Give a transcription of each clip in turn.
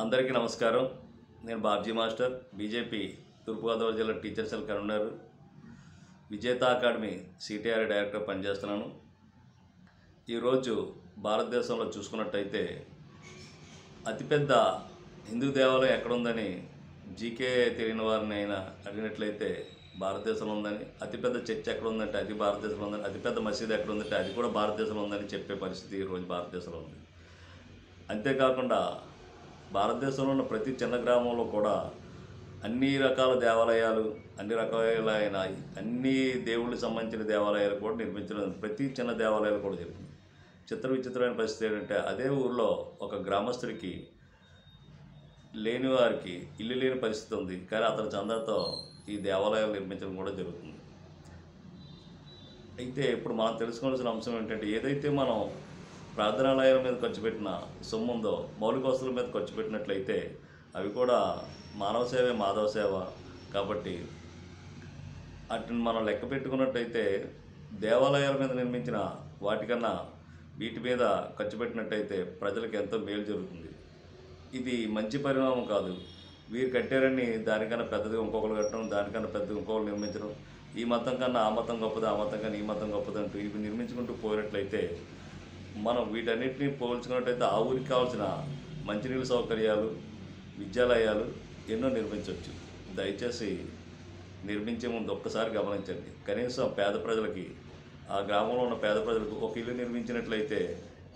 అందరికీ నమస్కారం. నేను బాబ్జీ మాస్టర్, బీజేపీ తూర్పుగోదావరి జిల్లా టీచర్ సెల్ కన్వీనర్, విజేత అకాడమీ సిటిఆర్ డైరెక్టర్ పనిచేస్తున్నాను. ఈరోజు భారతదేశంలో చూసుకున్నట్టయితే అతిపెద్ద హిందూ దేవాలయం ఎక్కడుందని జీకే తెలియని వారిని అయినా అడిగినట్లయితే భారతదేశంలో ఉందని, అతిపెద్ద చర్చ్ ఎక్కడ ఉందంటే అది భారతదేశంలో ఉందని, అతిపెద్ద మసీదు ఎక్కడ ఉందంటే అది కూడా భారతదేశంలో ఉందని చెప్పే పరిస్థితి ఈరోజు భారతదేశంలో ఉంది. అంతేకాకుండా భారతదేశంలో ఉన్న ప్రతి చిన్న గ్రామంలో కూడా అన్ని రకాల దేవాలయాలు, అన్ని దేవుళ్ళకి సంబంధించిన దేవాలయాలు కూడా నిర్మించడం, ప్రతి చిన్న దేవాలయాలు కూడా జరిగింది. విచిత్రమైన పరిస్థితి ఏంటంటే అదే ఊరిలో ఒక గ్రామస్తుడికి లేని వారికి ఇల్లు లేని పరిస్థితి ఉంది, కానీ అతని చందాతో ఈ దేవాలయాలు నిర్మించడం కూడా జరుగుతుంది. అయితే ఇప్పుడు మనం తెలుసుకోవాల్సిన అంశం ఏంటంటే, ఏదైతే మనం ప్రార్థనాలయాల మీద ఖర్చు పెట్టిన సొమ్ము ఉందో, మౌలిక వసతుల మీద ఖర్చు పెట్టినట్లయితే అవి కూడా మానవ సేవే మాధవ సేవ. కాబట్టి వాటిని మనం లెక్క పెట్టుకున్నట్టయితే దేవాలయాల మీద నిర్మించిన వాటికన్నా వీటి మీద ఖర్చు పెట్టినట్టయితే ప్రజలకు ఎంతో మేలు జరుగుతుంది. ఇది మంచి పరిణామం కాదు. వీరు కట్టారని దానికన్నా పెద్దది ఇంకొకరు కట్టడం, దానికన్నా పెద్దది ఇంకొకరు నిర్మించడం, ఈ మతం కన్నా ఆ మతం గొప్పది, ఆ మతం కన్నా ఈ మతం గొప్పది అంటూ ఇవి నిర్మించుకుంటూ పోయినట్లయితే, మనం వీటన్నిటిని పోల్చుకున్నట్టయితే ఆ ఊరికి కావాల్సిన మంచినీళ్ళ సౌకర్యాలు, విద్యాలయాలు ఎన్నో నిర్మించవచ్చు. దయచేసి నిర్మించే ముందు ఒక్కసారి గమనించండి. కనీసం పేద ప్రజలకి, ఆ గ్రామంలో ఉన్న పేద ప్రజలకు ఒక ఇల్లు నిర్మించినట్లయితే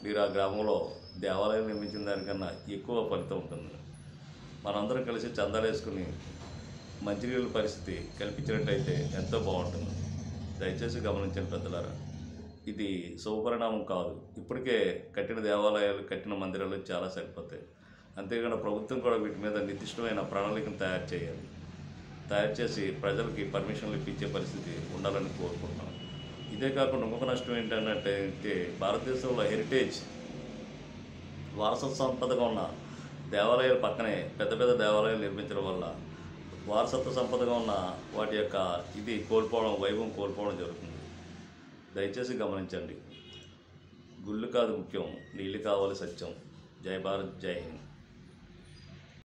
మీరు ఆ గ్రామంలో దేవాలయం నిర్మించిన దానికన్నా ఎక్కువ ఫలితం ఉంటుంది. మనందరం కలిసి చందాలు వేసుకుని మంచినీళ్ళ పరిస్థితి కల్పించినట్లయితే ఎంతో బాగుంటుంది. దయచేసి గమనించండి పెద్దలారా. ఇది శుభపరిణామం కాదు. ఇప్పటికే కట్టిన దేవాలయాలు, కట్టిన మందిరాలు చాలా సరిపోతాయి. అంతేకాకుండా ప్రభుత్వం కూడా వీటి మీద నిర్దిష్టమైన ప్రణాళికను తయారు చేసి ప్రజలకి పర్మిషన్లు ఇప్పించే పరిస్థితి ఉండాలని కోరుకుంటున్నాం. ఇదే కాకుండా ఇంకొక నష్టం ఏంటంటే, భారతదేశంలో హెరిటేజ్ వారసత్వ సంపదగా ఉన్న దేవాలయాల పక్కనే పెద్ద పెద్ద దేవాలయాలు నిర్మించడం వల్ల వారసత్వ సంపదగా ఉన్న వాటి యొక్క వైభవం కోల్పోవడం జరుగుతుంది. దయచేసి గమనించండి. గుళ్ళు కాదు ముఖ్యం, నీళ్ళు కావాలి సత్యం. జై భారత్, జై హింద్.